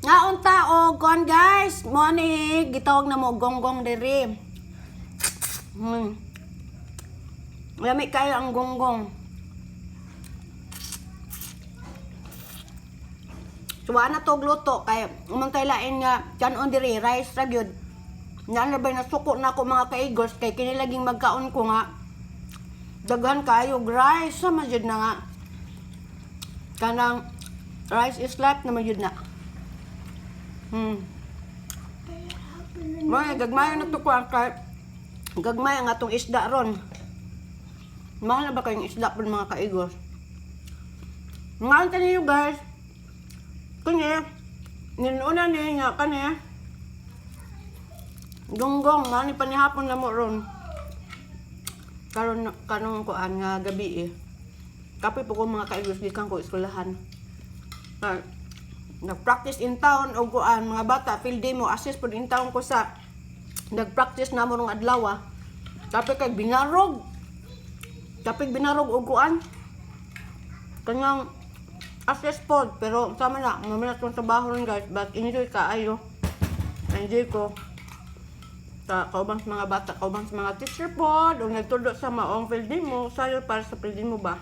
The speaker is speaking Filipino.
Naon tao, kuan guys, mo ni gitawag na mo gonggong diri. Lami kayo ang gonggong. Suwa na to gluto kay umang kay lain nga kanon diri rice ra gyud. Nalabay na suko na ako mga kaigos kay kini laging magkaon ko nga daghan kayo rice sa majud na nga. Kanang rice is life na majud na. May gagmay na to ko kay gagmay ang atong isda ron. Mahal na ba kayong isda po mga kaigos? Ngayon niyo guys. Kanya, ninuuna niya nga kanya. Gonggong, mani panihapon na mo ron. Kanong kuan nga gabi eh. Kape po ko mga kaigos gikan ko eskwelahan. Nag-practice in town o kuan mga bata field day mo assist pud in town ko sa nag-practice na mo rong adlaw. Kape kay binarog. Kape binarog og kuan. Kanyang assist pod pero sama na mamaya tong trabaho rin guys but enjoy ka ayo. Enjoy ko. Sa kaubang sa mga bata, kaubang sa mga teacher pod o nagtudlo sa maong field day mo sayo para sa field day mo ba.